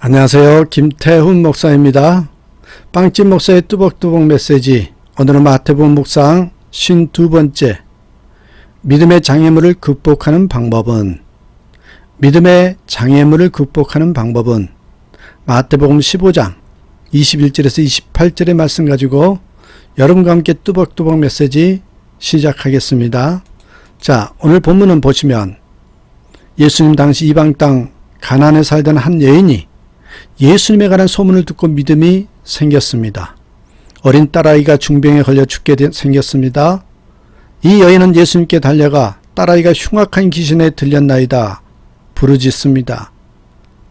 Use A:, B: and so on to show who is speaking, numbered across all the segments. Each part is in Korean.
A: 안녕하세요. 김태훈 목사입니다. 빵집 목사의 뚜벅뚜벅 메시지. 오늘은 마태복음 묵상 52번째. 믿음의 장애물을 극복하는 방법은 마태복음 15장 21절에서 28절의 말씀 가지고 여러분과 함께 뚜벅뚜벅 메시지 시작하겠습니다. 자, 오늘 본문은 보시면 예수님 당시 이방 땅 가나안에 살던 한 여인이 예수님에 관한 소문을 듣고 믿음이 생겼습니다. 어린 딸아이가 중병에 걸려 죽게 생겼습니다. 이 여인은 예수님께 달려가 딸아이가 흉악한 귀신에 들렸나이다 부르짖습니다.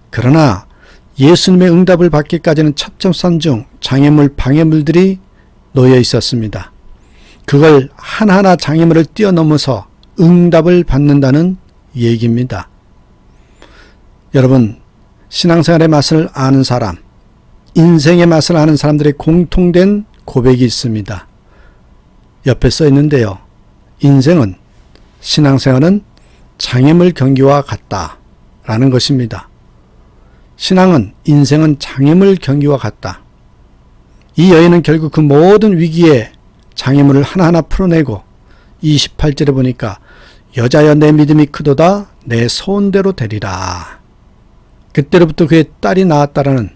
A: 그러나 예수님의 응답을 받기까지는 첩첩산 중 장애물, 방해물들이 놓여 있었습니다. 그걸 하나하나 장애물을 뛰어넘어서 응답을 받는다는 얘기입니다. 여러분, 신앙생활의 맛을 아는 사람, 인생의 맛을 아는 사람들의 공통된 고백이 있습니다. 옆에 써 있는데요. 신앙생활은 장애물 경기와 같다 라는 것입니다. 인생은 장애물 경기와 같다. 이 여인은 결국 그 모든 위기에 장애물을 하나하나 풀어내고 28절에 보니까 여자여 내 믿음이 크도다 내 소원대로 되리라. 그때로부터 그의 딸이 나았다라는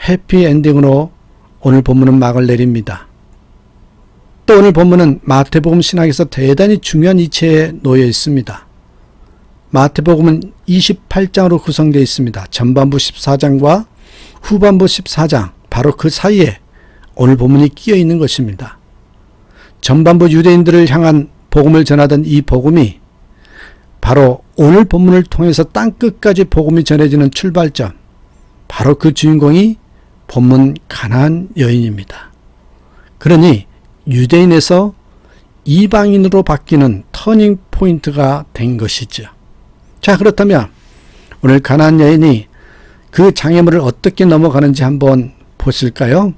A: 해피엔딩으로 오늘 본문은 막을 내립니다. 또 오늘 본문은 마태복음 신학에서 대단히 중요한 이치에 놓여 있습니다. 마태복음은 28장으로 구성되어 있습니다. 전반부 14장과 후반부 14장, 바로 그 사이에 오늘 본문이 끼어 있는 것입니다. 전반부 유대인들을 향한 복음을 전하던 이 복음이 바로 오늘 본문을 통해서 땅끝까지 복음이 전해지는 출발점, 바로 그 주인공이 본문 가나안 여인입니다. 그러니 유대인에서 이방인으로 바뀌는 터닝 포인트가 된 것이죠. 자, 그렇다면 오늘 가나안 여인이 그 장애물을 어떻게 넘어가는지 한번 보실까요?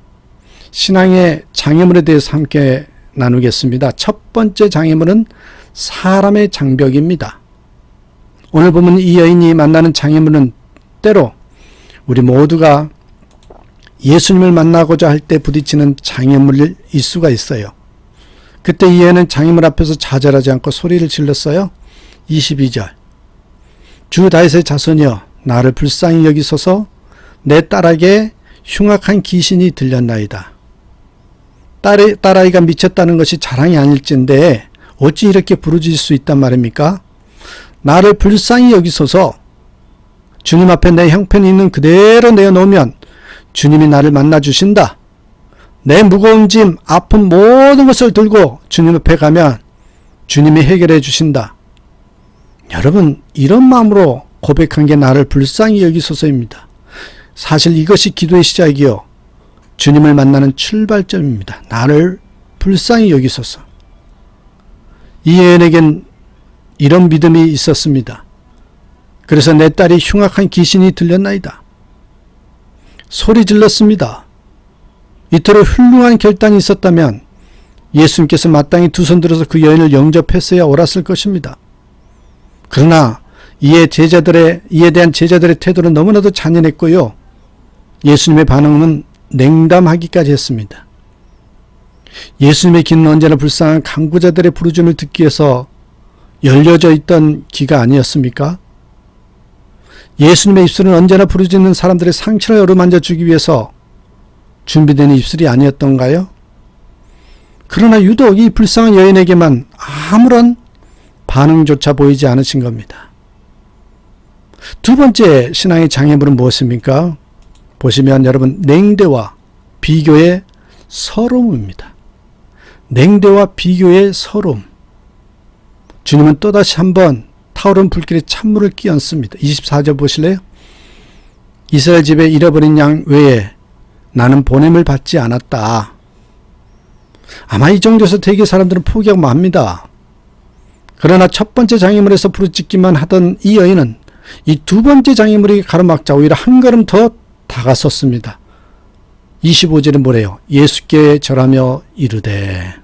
A: 신앙의 장애물에 대해서 함께 나누겠습니다. 첫 번째 장애물은 사람의 장벽입니다. 오늘 보면 이 여인이 만나는 장애물은 때로 우리 모두가 예수님을 만나고자 할 때 부딪히는 장애물일 수가 있어요. 그때 이 여인은 장애물 앞에서 좌절하지 않고 소리를 질렀어요. 22절. 주 다윗의 자손이여 나를 불쌍히 여기소서 내 딸에게 흉악한 귀신이 들렸나이다. 딸아이가 미쳤다는 것이 자랑이 아닐진데 어찌 이렇게 부르짖을 수 있단 말입니까? 나를 불쌍히 여기소서. 주님 앞에 내 형편이 있는 그대로 내어놓으면 주님이 나를 만나주신다. 내 무거운 짐, 아픈 모든 것을 들고 주님 앞에 가면 주님이 해결해 주신다. 여러분, 이런 마음으로 고백한 게 나를 불쌍히 여기소서입니다. 사실 이것이 기도의 시작이요, 주님을 만나는 출발점입니다. 나를 불쌍히 여기소서. 이 여인에겐 이런 믿음이 있었습니다. 그래서 내 딸이 흉악한 귀신이 들렸나이다. 소리 질렀습니다. 이토록 훌륭한 결단이 있었다면 예수님께서 마땅히 두 손 들어서 그 여인을 영접했어야 옳았을 것입니다. 그러나 이에 대한 제자들의 태도는 너무나도 잔인했고요. 예수님의 반응은 냉담하기까지 했습니다. 예수님의 귀는 언제나 불쌍한 간구자들의 부르짖음을 듣기 위해서 열려져 있던 귀가 아니었습니까? 예수님의 입술은 언제나 부르짖는 사람들의 상처를 어루만져 주기 위해서 준비된 입술이 아니었던가요? 그러나 유독 이 불쌍한 여인에게만 아무런 반응조차 보이지 않으신 겁니다. 두 번째 신앙의 장애물은 무엇입니까? 보시면 여러분, 냉대와 비교의 서러움입니다. 냉대와 비교의 서러움. 주님은 또다시 한번 타오른 불길에 찬물을 끼얹습니다. 24절 보실래요? 이스라엘 집에 잃어버린 양 외에 나는 보냄을 받지 않았다. 아마 이 정도에서 대개 사람들은 포기하고 맙니다. 그러나 첫 번째 장애물에서 부르짖기만 하던 이 여인은 이 두 번째 장애물이 가로막자 오히려 한 걸음 더 다가섰습니다. 25절은 뭐래요? 예수께 절하며 이르되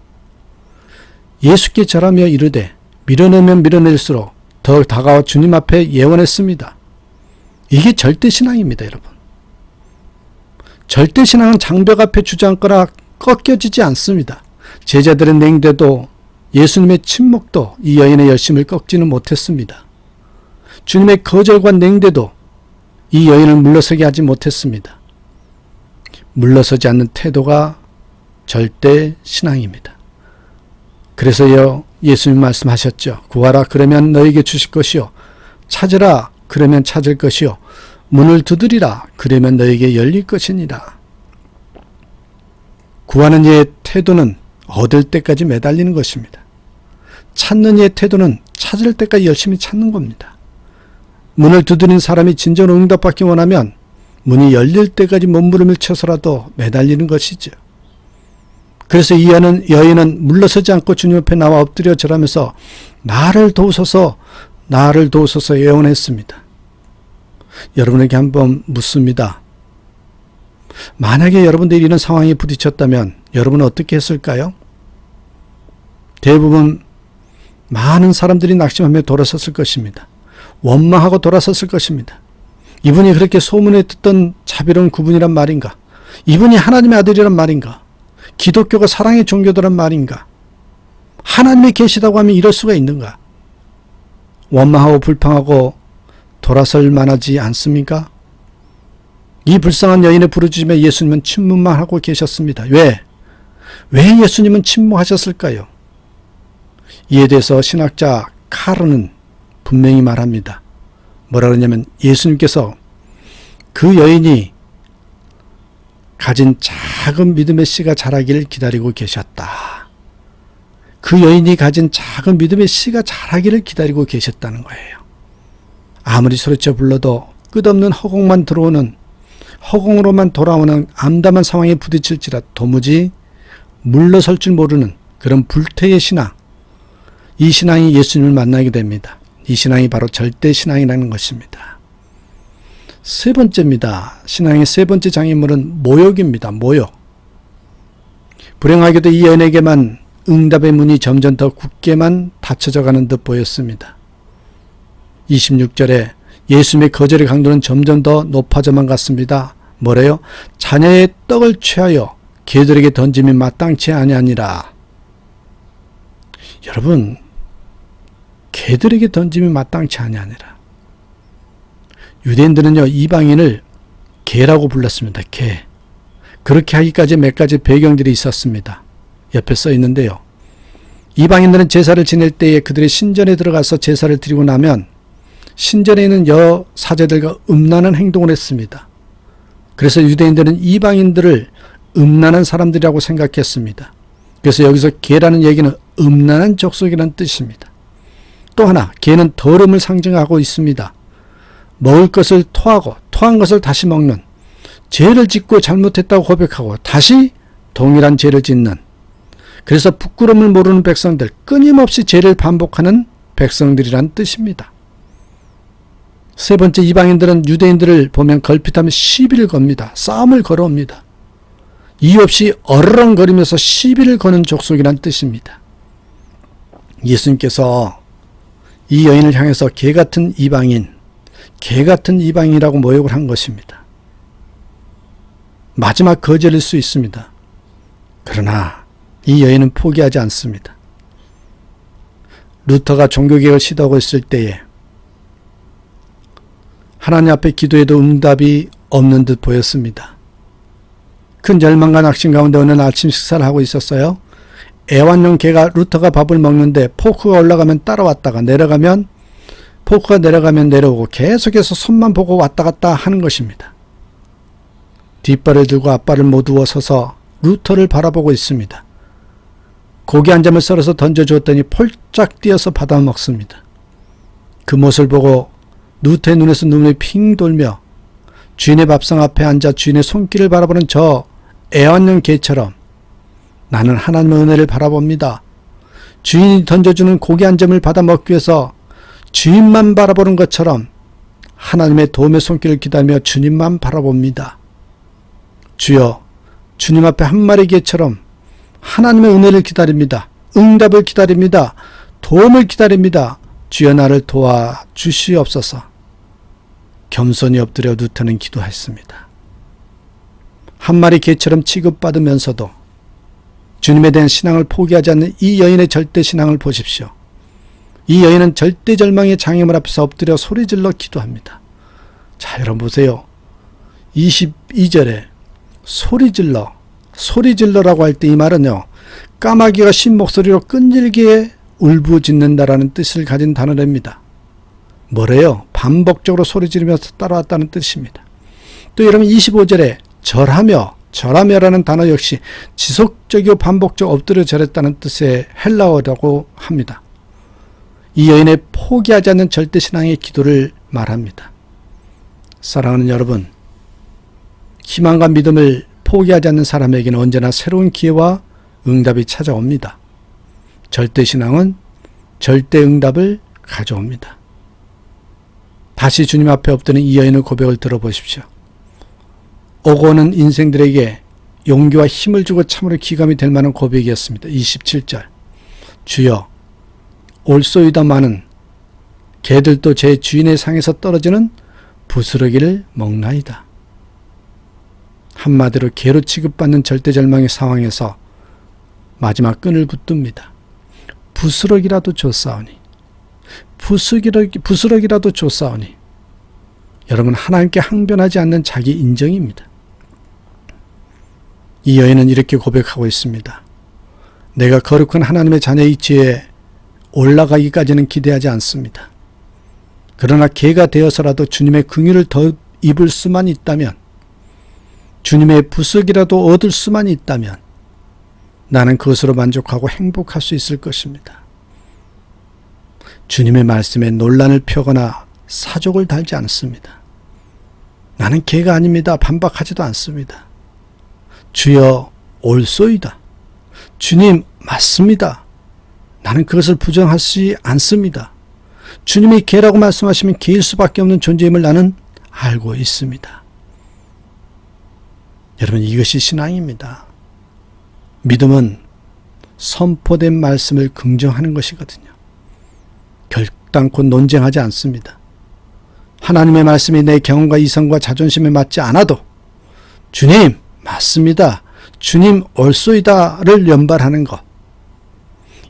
A: 밀어내면 밀어낼수록 더 다가와 주님 앞에 예언했습니다. 이게 절대 신앙입니다, 여러분. 절대신앙은 장벽 앞에 주저앉거나 꺾여지지 않습니다. 제자들의 냉대도 예수님의 침묵도 이 여인의 열심을 꺾지는 못했습니다. 주님의 거절과 냉대도 이 여인을 물러서게 하지 못했습니다. 물러서지 않는 태도가 절대 신앙입니다. 그래서요, 예수님 말씀하셨죠. 구하라 그러면 너에게 주실 것이요, 찾으라 그러면 찾을 것이요, 문을 두드리라 그러면 너에게 열릴 것이니라. 구하는 이의 태도는 얻을 때까지 매달리는 것입니다. 찾는 이의 태도는 찾을 때까지 열심히 찾는 겁니다. 문을 두드린 사람이 진정 응답받기 원하면 문이 열릴 때까지 몸부림을 쳐서라도 매달리는 것이죠. 그래서 이 여인은 물러서지 않고 주님 앞에 나와 엎드려 절하면서 나를 도우소서, 나를 도우소서 애원했습니다. 여러분에게 한번 묻습니다. 만약에 여러분들이 이런 상황에 부딪혔다면 여러분은 어떻게 했을까요? 대부분 많은 사람들이 낙심하며 돌아섰을 것입니다. 원망하고 돌아섰을 것입니다. 이분이 그렇게 소문에 듣던 자비로운 그분이란 말인가? 이분이 하나님의 아들이란 말인가? 기독교가 사랑의 종교더란 말인가? 하나님이 계시다고 하면 이럴 수가 있는가? 원망하고 불평하고 돌아설 만하지 않습니까? 이 불쌍한 여인의 부르짖음에 예수님은 침묵만 하고 계셨습니다. 왜 예수님은 침묵하셨을까요? 이에 대해서 신학자 카르는 분명히 말합니다. 뭐라 그러냐면 예수님께서 그 여인이 가진 작은 믿음의 씨가 자라기를 기다리고 계셨다. 그 여인이 가진 작은 믿음의 씨가 자라기를 기다리고 계셨다는 거예요. 아무리 소리쳐 불러도 끝없는 허공으로만 돌아오는 암담한 상황에 부딪힐지라 도무지 물러설 줄 모르는 그런 불태의 신앙, 이 신앙이 예수님을 만나게 됩니다. 이 신앙이 바로 절대신앙이라는 것입니다. 세 번째입니다. 신앙의 세 번째 장애물은 모욕입니다. 모욕. 불행하게도 이 여인에게만 응답의 문이 점점 더 굳게만 닫혀져 가는 듯 보였습니다. 26절에 예수님의 거절의 강도는 점점 더 높아져만 갔습니다. 뭐래요? 자녀의 떡을 취하여 개들에게 던짐이 마땅치 아니하니라. 여러분, 개들에게 던짐이 마땅치 아니하니라. 유대인들은요, 이방인을 개라고 불렀습니다. 개. 그렇게 하기까지 몇 가지 배경들이 있었습니다. 옆에 써 있는데요. 이방인들은 제사를 지낼 때에 그들의 신전에 들어가서 제사를 드리고 나면 신전에 있는 여사제들과 음란한 행동을 했습니다. 그래서 유대인들은 이방인들을 음란한 사람들이라고 생각했습니다. 그래서 여기서 개라는 얘기는 음란한 족속이라는 뜻입니다. 또 하나, 개는 더러움을 상징하고 있습니다. 먹을 것을 토하고 토한 것을 다시 먹는, 죄를 짓고 잘못했다고 고백하고 다시 동일한 죄를 짓는, 그래서 부끄러움을 모르는 백성들, 끊임없이 죄를 반복하는 백성들이란 뜻입니다. 세 번째, 이방인들은 유대인들을 보면 걸핏하면 시비를 겁니다. 싸움을 걸어옵니다. 이유 없이 어르렁거리면서 시비를 거는 족속이란 뜻입니다. 예수님께서 이 여인을 향해서 개같은 이방인이라고 모욕을 한 것입니다. 마지막 거절일 수 있습니다. 그러나 이 여인은 포기하지 않습니다. 루터가 종교개혁을 시도하고 있을 때에 하나님 앞에 기도해도 응답이 없는 듯 보였습니다. 큰 절망과 낙심 가운데 어느 날 아침 식사를 하고 있었어요. 애완용 개가 루터가 밥을 먹는데 포크가 올라가면 따라왔다가 내려가면, 포크가 내려가면 내려오고 계속해서 손만 보고 왔다 갔다 하는 것입니다. 뒷발을 들고 앞발을 모두어 서서 루터를 바라보고 있습니다. 고기 한 점을 썰어서 던져주었더니 폴짝 뛰어서 받아먹습니다. 그 모습을 보고 루터의 눈에서 눈물이 핑 돌며 주인의 밥상 앞에 앉아 주인의 손길을 바라보는 저 애완용 개처럼 나는 하나님의 은혜를 바라봅니다. 주인이 던져주는 고기 한 점을 받아 먹기 위해서 주인만 바라보는 것처럼 하나님의 도움의 손길을 기다리며 주님만 바라봅니다. 주여, 주님 앞에 한 마리 개처럼 하나님의 은혜를 기다립니다. 응답을 기다립니다. 도움을 기다립니다. 주여 나를 도와주시옵소서. 겸손히 엎드려 루터는 기도했습니다. 한 마리 개처럼 취급받으면서도 주님에 대한 신앙을 포기하지 않는 이 여인의 절대 신앙을 보십시오. 이 여인은 절대절망의 장애물 앞에서 엎드려 소리질러 기도합니다. 자, 여러분 보세요. 22절에 소리질러라고 할 때 이 말은요, 까마귀가 신 목소리로 끈질기게 울부짖는다라는 뜻을 가진 단어랍니다. 뭐래요? 반복적으로 소리 지르면서 따라왔다는 뜻입니다. 또 여러분 25절에 절하며라는 단어 역시 지속적이고 반복적으로 엎드려 절했다는 뜻의 헬라어라고 합니다. 이 여인의 포기하지 않는 절대신앙의 기도를 말합니다. 사랑하는 여러분, 희망과 믿음을 포기하지 않는 사람에게는 언제나 새로운 기회와 응답이 찾아옵니다. 절대신앙은 절대응답을 가져옵니다. 다시 주님 앞에 엎드는 이 여인의 고백을 들어보십시오. 오고 오는 인생들에게 용기와 힘을 주고 참으로 기감이 될 만한 고백이었습니다. 27절. 주여, 올소이다마는 개들도 제 주인의 상에서 떨어지는 부스러기를 먹나이다. 한마디로 개로 취급받는 절대절망의 상황에서 마지막 끈을 붙듭니다. 부스러기라도 줬사오니, 부스러기라도 줬사오니. 여러분, 하나님께 항변하지 않는 자기 인정입니다. 이 여인은 이렇게 고백하고 있습니다. 내가 거룩한 하나님의 자녀의 위치에 올라가기까지는 기대하지 않습니다. 그러나 개가 되어서라도 주님의 긍휼을 더 입을 수만 있다면, 주님의 부스럭이라도 얻을 수만 있다면 나는 그것으로 만족하고 행복할 수 있을 것입니다. 주님의 말씀에 논란을 펴거나 사족을 달지 않습니다. 나는 개가 아닙니다. 반박하지도 않습니다. 주여, 올소이다. 주님, 맞습니다. 나는 그것을 부정하지 않습니다. 주님이 개라고 말씀하시면 개일 수밖에 없는 존재임을 나는 알고 있습니다. 여러분, 이것이 신앙입니다. 믿음은 선포된 말씀을 긍정하는 것이거든요. 결단코 논쟁하지 않습니다. 하나님의 말씀이 내 경험과 이성과 자존심에 맞지 않아도 주님, 맞습니다. 주님, 옳소이다를 연발하는 것.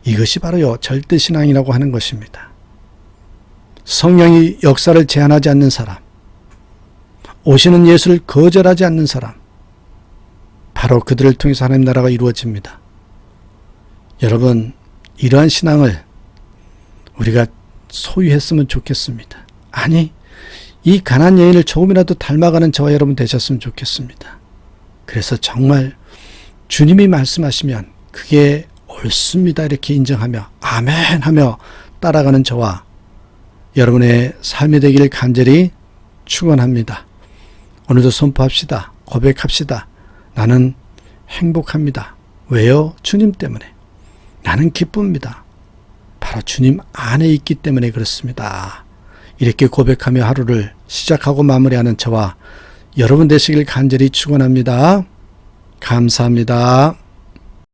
A: 이것이 바로요, 절대신앙이라고 하는 것입니다. 성령이 역사를 제한하지 않는 사람, 오시는 예수를 거절하지 않는 사람, 바로 그들을 통해서 하나님 나라가 이루어집니다. 여러분, 이러한 신앙을 우리가 소유했으면 좋겠습니다. 아니, 이 가난안 여인을 조금이라도 닮아가는 저와 여러분 되셨으면 좋겠습니다. 그래서 정말 주님이 말씀하시면 그게 옳습니다 이렇게 인정하며 아멘 하며 따라가는 저와 여러분의 삶이 되기를 간절히 축원합니다. 오늘도 선포합시다. 고백합시다. 나는 행복합니다. 왜요? 주님 때문에. 나는 기쁩니다. 바로 주님 안에 있기 때문에 그렇습니다. 이렇게 고백하며 하루를 시작하고 마무리하는 저와 여러분 되시길 간절히 축원합니다. 감사합니다.